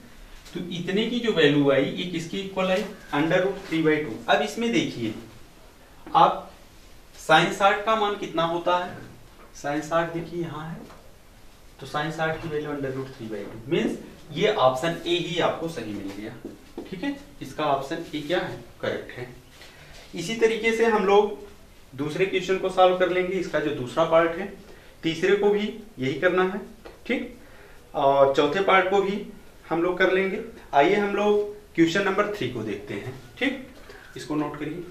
तो इतने की जो वैल्यू आई ये किसकी इक्वल आई √3/2। अब इसमें देखिए आप sin 60 का मान कितना होता है, sin 60 देखिए यहाँ है, तो sin 60 की वैल्यू √3/2 मीन्स ये ऑप्शन ए ही आपको सही मिल गया, ठीक है। इसका ऑप्शन ए क्या है करेक्ट है। इसी तरीके से हम लोग दूसरे क्वेश्चन को सॉल्व कर लेंगे, इसका जो दूसरा पार्ट है, तीसरे को भी यही करना है, ठीक। और चौथे पार्ट को भी हम लोग कर लेंगे। आइए हम लोग क्वेश्चन नंबर 3 को देखते हैं, ठीक। इसको नोट करिए।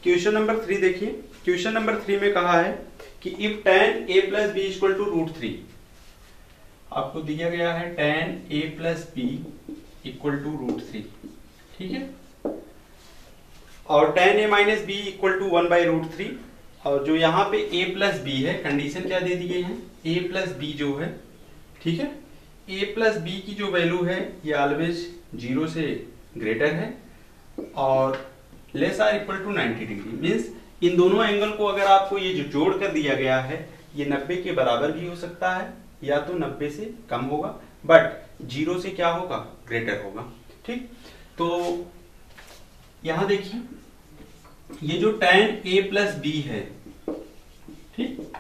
क्वेश्चन नंबर 3 देखिए, क्वेश्चन नंबर 3 में कहा है कि इफ tan a + b = √3, आपको दिया गया है tan a + b = √3, ठीक है। और tan a - b = 1/√3, और जो यहाँ पे a + b है कंडीशन क्या दे दी गई है, a + b जो है, ठीक है, a + b की जो वैल्यू है ये ऑलवेज 0 से ग्रेटर है और less or equal to 90 degree, means इन दोनों एंगल को अगर आपको ये जो जोड़ कर दिया गया है ये 90 के बराबर भी हो सकता है या तो 90 से कम होगा, बट 0 से क्या होगा ग्रेटर होगा, ठीक। तो यहां देखिए ये जो tan a + b है, ठीक,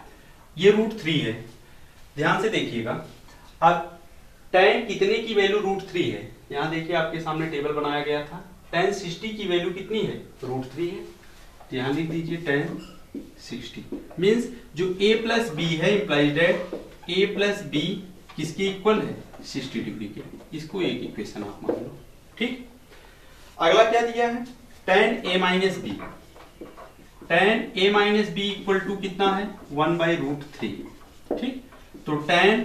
ये √3 है, ध्यान से देखिएगा। अब tan कितने की वैल्यू √3 है, यहां देखिए आपके सामने टेबल बनाया गया था, tan 60 की वैल्यू कितनी है √3 है, तो यहां लिख दीजिए tan 60 मीन्स जो a प्लस बी है implies that a plus B किसके इक्वल है 60 डिग्री के। इसको एक इक्वेशन आप मान लो। ठीक, अगला क्या दिया है tan a minus B. tan a minus B equal to कितना है 1/√3। ठीक, तो tan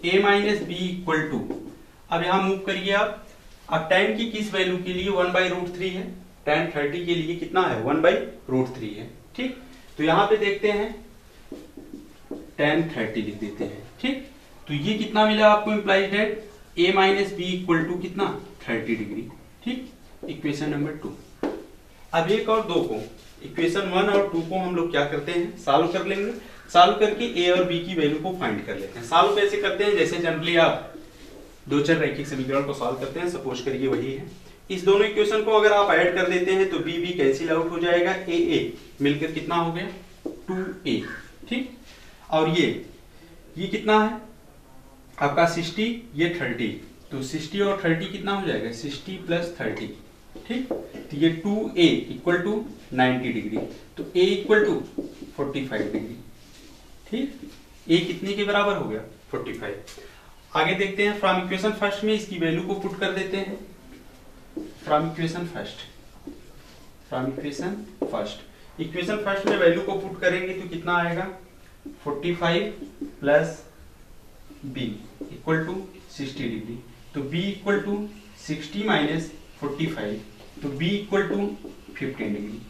a minus B equal to, अब यहां मूव करिए आप। अब tan की किस वैल्यू के लिए 1/√3 है, tan 30 के लिए कितना है 1/√3 है। ठीक, तो यहां पे देखते हैं tan 30 लिख देते हैं। ठीक, तो ये कितना मिला आपको implied that a minus B equal to कितना 30 डिग्री। ठीक, इक्वेशन नंबर 2। अब एक और दो को, इक्वेशन 1 और 2 को हम लोग क्या करते हैं सॉल्व कर लेंगे। सॉल्व करके a और b की वैल्यू को फाइंड कर लेते हैं। सॉल्व कैसे करते हैं, जैसे जनरली आप दो चर रैखिक समीकरण को सॉल्व करते हैं, सपोज करिए वही है। इस दोनों इक्वेशन को अगर आप ऐड कर देते हैं तो b b कैंसिल आउट हो जाएगा, a मिलकर कितना हो गया 2a। ठीक, और ये कितना है आपका 60, ये 30, तो 60 और 30 कितना हो जाएगा 60 प्लस 30। ठीक, तो ये 2a इक्वल टू 90 डिग्री, तो a इक्वल टू 45 डिग्री। ठीक, a कितने के बराबर हो गया 45। आगे देखते हैं फ्रॉम इक्वेशन फर्स्ट में इसकी वैल्यू को पुट कर देते हैं। फ्रॉम इक्वेशन फर्स्ट में वैल्यू को पुट करेंगे तो कितना आएगा 45 plus b equal to 60 degree, तो b इक्वल टू 60 माइनस 45, तो b इक्वल टू 15 डिग्री।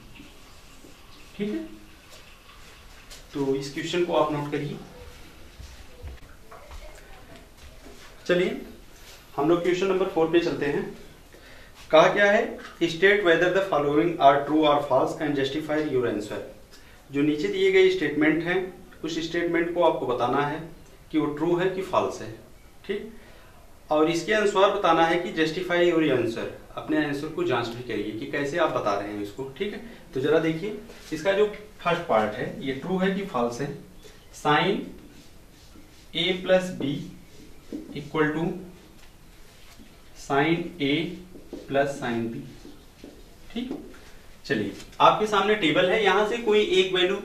ठीक है, तो इस क्वेश्चन को आप नोट करिए। चलिए हम लोग क्वेश्चन नंबर 4 पे चलते हैं। कहा क्या है, state whether the following are true और false and justify your answer. जो नीचे दिए गए स्टेटमेंट हैं उस स्टेटमेंट को आपको बताना है कि वो ट्रू है कि फॉल्स है। ठीक, और इसके अनुसार बताना है कि जस्टिफाई योर आंसर, अपने आंसर को जांच भी करिए कि कैसे आप बता रहे हैं इसको। ठीक है, तो जरा देखिए इसका जो फर्स्ट पार्ट है ये ट्रू है कि फॉल्स है। Sine a plus B equal to sine a plus sine b। ठीक, चलिए आपके सामने टेबल है, यहां से कोई एक वैल्यू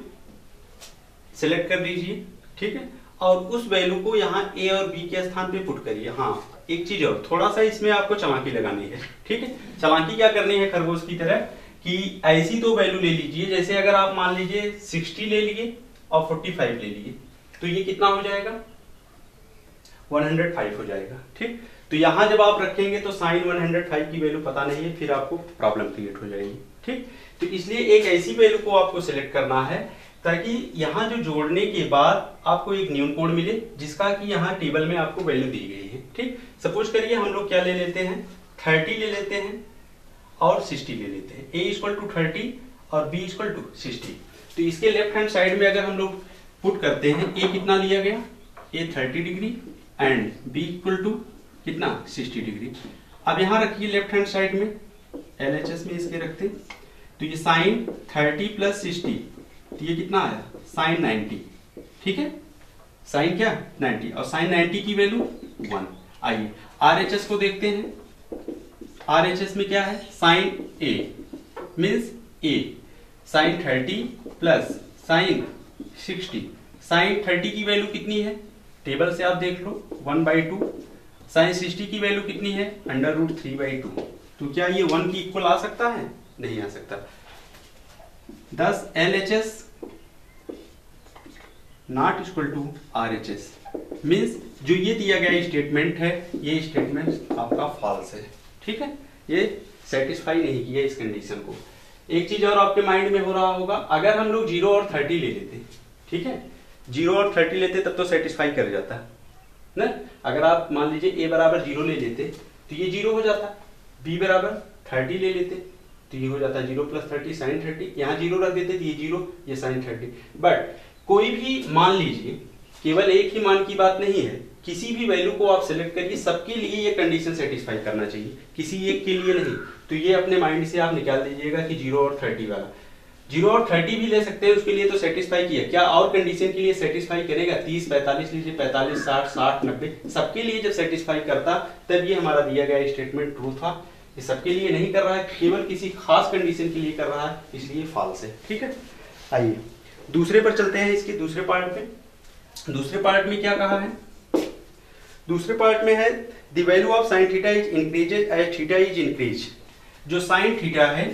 सिलेक्ट कर लीजिए। ठीक है, और उस वैल्यू को यहाँ a और b के स्थान पे पुट करिए। हाँ, एक चीज और, थोड़ा सा इसमें आपको चालाकी लगानी है। ठीक है, चालाकी क्या करनी है खरगोश की तरह कि ऐसी दो वैल्यू ले लीजिए, जैसे अगर आप मान लीजिए 60 ले लिए और 45 ले लिए, तो ये कितना हो जाएगा 105 हो जाएगा। ठीक, तो यहां जब आप रखेंगे तो साइन 105 की वैल्यू पता नहीं है, फिर आपको प्रॉब्लम क्रिएट हो जाएगी। ठीक, तो इसलिए एक ऐसी वैल्यू को आपको सिलेक्ट करना है ताकि यहां जो जोड़ने के बाद आपको एक न्यून कोड मिले जिसका कि यहाँ टेबल में आपको वैल्यू दी गई है। ठीक, सपोज करिए हम लोग क्या ले लेते हैं 30 ले लेते हैं और 60 ले लेते हैं। a इक्वल टू 30 और b इक्वल टू 60। तो इसके लेफ्ट हैंड साइड में अगर हम लोग पुट करते हैं a कितना लिया गया a 30 degree and b equal to कितना 60 डिग्री। अब यहाँ रखिए लेफ्ट हैंड साइड में LHS में इसके रखते, तो ये साइन 30 प्लस 60, तो ये कितना आया साइन 90। ठीक है, साइन क्या 90 और साइन 90 की वैल्यू 1। आइए RHS को देखते हैं। RHS में क्या है sine a means a, sine 30 plus sine 60। Sine 30 की वैल्यू कितनी है टेबल से आप देख लो 1/2। साइन 60 की वैल्यू कितनी है √3/2। तो क्या ये 1 की इक्वल आ सकता है, नहीं आ सकता। thus LHS not equal to RHS means जो ये दिया गया स्टेटमेंट है ये स्टेटमेंट आपका फॉल्स है। ठीक है, ये सेटिस्फाई नहीं किया इस कंडीशन को। एक चीज और आपके माइंड में हो रहा होगा, अगर हम लोग 0 और 30 ले लेते, ठीक है 0 और 30 लेते तब तो सेटिस्फाई कर जाता ना। अगर आप मान लीजिए a बराबर 0 ले लेते तो ये 0 हो जाता, b बराबर 30 ले लेते तो ये हो जाता 0 प्लस 30 साइन 30। यहाँ 0 रख देते तो ये 0 ये साइन 30। बट कोई भी मान लीजिए, केवल एक ही मान की बात नहीं है, किसी भी वैल्यू को आप सिलेक्ट करिए, सबके लिए ये कंडीशन सेटिस्फाई करना चाहिए, किसी एक के लिए नहीं। तो ये अपने माइंड से आप निकाल दीजिएगा कि 0 और 30 वाला, 0 और 30 भी ले सकते हैं, उसके लिए तो सेटिस्फाई किया। क्या और कंडीशन के लिए सेटिस्फाई करेगा 30 45 लीजिए, 45 60 60 90 सबके लिए जब सेटिस्फाई करता तब ये हमारा दिया गया स्टेटमेंट ट्रू था। ये सबके लिए नहीं कर रहा है, केवल किसी खास कंडीशन के लिए कर रहा है, इसलिए फॉल्स है। ठीक है, आइए दूसरे पर चलते हैं, इसके दूसरे पार्ट पे। दूसरे पार्ट में क्या कहा है? दूसरे पार्ट में है the value of sine theta is increases as theta is increase. जो साइन थीटा है,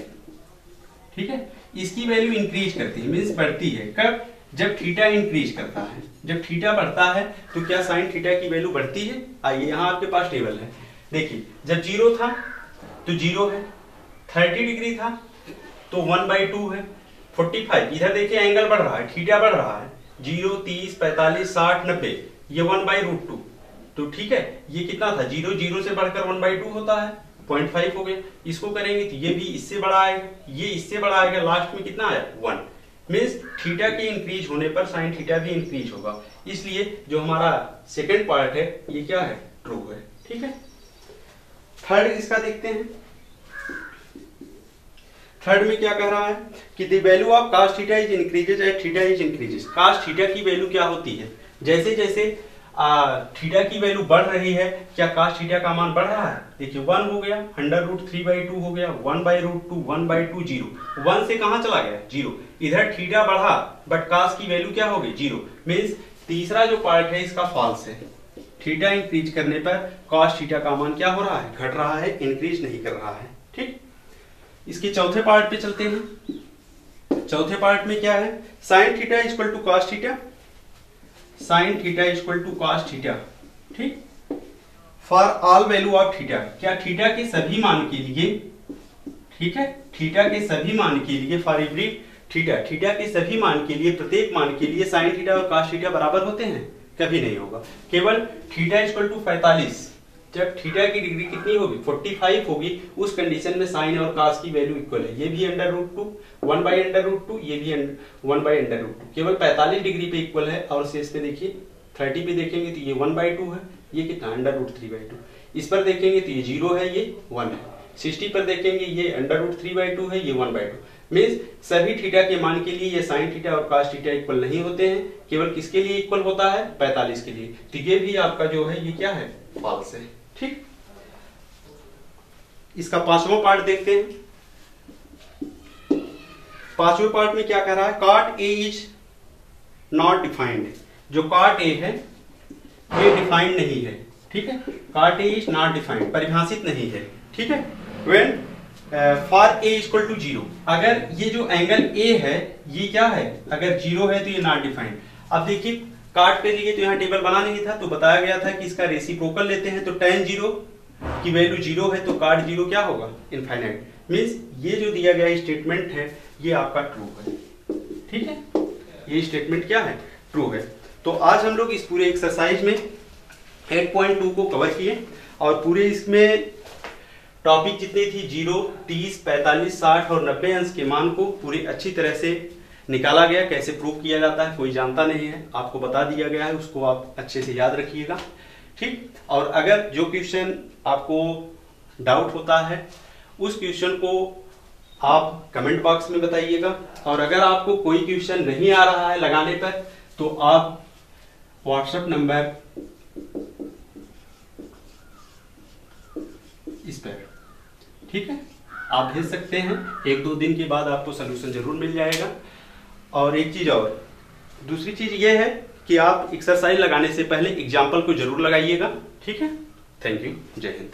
ठीक है, इसकी वैल्यू इंक्रीज करती है, मीन्स बढ़ती है। कब? जब थीटा इंक्रीज करता है। जब थीटा बढ़ता है तो क्या साइन थीटा की वैल्यू बढ़ती है? आइए यहाँ आपके पास टेबल है, देखिए जब 0 था तो 0 है, 30 डिग्री था तो 1/2 है, 45 इधर देखिए एंगल बढ़ रहा है, थीटा बढ़ रहा है, 0, 30, 45, 60, 90, ये 1/√2। तो ठीक है, ये कितना था? 0, 0 से बढ़कर 1/2 होता है, 0.5 हो गया। इसको करेंगे तो ये भी इससे बड़ा आएगा, ये इससे बड़ा आएगा, लास्ट में कितना आया? 1। मीन्स थीटा के इंक्रीज होने पर साइन थीटा भी इंक्रीज होगा। इसलिए जो हमारा सेकेंड पार्ट है ये क्या है? ट्रू है। ठीक है, थर्ड इसका देखते हैं। थर्ड में क्या कह रहा है कि the value of cos theta is increases as theta is increases. cos theta की वैल्यू क्या होती है? जैसे जैसे थीटा की वैल्यू बढ़ रही है, क्या cos थीटा का मान बढ़ रहा है? देखिए 1 हो गया, √3/2 हो गया, 1/√2, 1/2, 0। 1 से कहां चला गया? 0। इधर थीटा बढ़ा बट cos की वैल्यू क्या हो गई? 0। मीन्स तीसरा जो पार्ट है इसका फॉल्स है। थीटा इंक्रीज करने पर cos थीटा का मान क्या हो रहा है? घट रहा है, इंक्रीज नहीं कर रहा है। ठीक, इसके चौथे पार्ट पे चलते हैं। चौथे पार्ट में क्या है? Sine theta equal to cos theta, sine theta equal to cos theta. ठीक, for all value of theta, क्या थीटा के सभी मान के लिए, ठीक है, थीटा के सभी मान के लिए, फॉर एवरी थीटा, थीटा के सभी मान के लिए, प्रत्येक मान के लिए साइन थीटा और cos थीटा बराबर होते हैं? कभी नहीं होगा। केवल थीटा इक्वल टू 45, जब थीटा की डिग्री कितनी होगी? 45 होगी, उस कंडीशन में साइन और cos की वैल्यू इक्वल है। ये भी √2, 1/√2, ये भी 1/√2, केवल 45 डिग्री पे इक्वल है। और शेष पे देखिए 30 पे देखेंगे तो ये 1/2 है, ये कितना? √3/2। इस पर देखेंगे तो ये 0 है, ये 1 है। 60 पर देखेंगे ये √3/2 है, ये 1/2। मीन्स सभी थीटा के मान के लिए ये साइन थीटा और cos थीटा इक्वल नहीं होते हैं। केवल किसके लिए इक्वल होता है? 45 के लिए। तो ये भी आपका जो है ये क्या है? फॉल्स है। ठीक, इसका पांचवा पार्ट देखते हैं। पांचवें पार्ट में क्या कह रहा है? cot A is not defined. जो cot A है ये डिफाइंड नहीं है। ठीक है, cot A is not defined, परिभाषित नहीं है। ठीक है, when for A equal to 0, अगर ये जो एंगल A है ये क्या है? अगर 0 है तो ये नॉट डिफाइंड। अब देखिए काट के लिए तो यहाँ टेबल बना नहीं था, तो बताया गया था कि इसका रेसिप्रोकल लेते हैं, तो tan 0 की वैल्यू 0 है तो cot 0 क्या होगा? इनफाइनाइट। मीन्स ये जो दिया गया स्टेटमेंट है ये आपका ट्रू है। ठीक है, ये स्टेटमेंट क्या है? ट्रू है। तो आज हम लोग इस पूरे एक्सरसाइज में 8.2 को कवर किए और पूरे इसमें टॉपिक जितनी थी 0, 30, 45, 60 और 90 अंश के मान को पूरी अच्छी तरह से निकाला गया। कैसे प्रूव किया जाता है कोई जानता नहीं है, आपको बता दिया गया है, उसको आप अच्छे से याद रखिएगा। ठीक, और अगर जो क्वेश्चन आपको डाउट होता है उस क्वेश्चन को आप कमेंट बॉक्स में बताइएगा। और अगर आपको कोई क्वेश्चन नहीं आ रहा है लगाने पर तो आप व्हाट्सएप नंबर इस पर, ठीक है, आप भेज सकते हैं। 1-2 दिन के बाद आपको सोल्यूशन जरूर मिल जाएगा। और एक चीज और, दूसरी चीज ये है कि आप एक्सरसाइज लगाने से पहले एग्जाम्पल को जरूर लगाइएगा। ठीक है, थैंक यू, जय हिंद।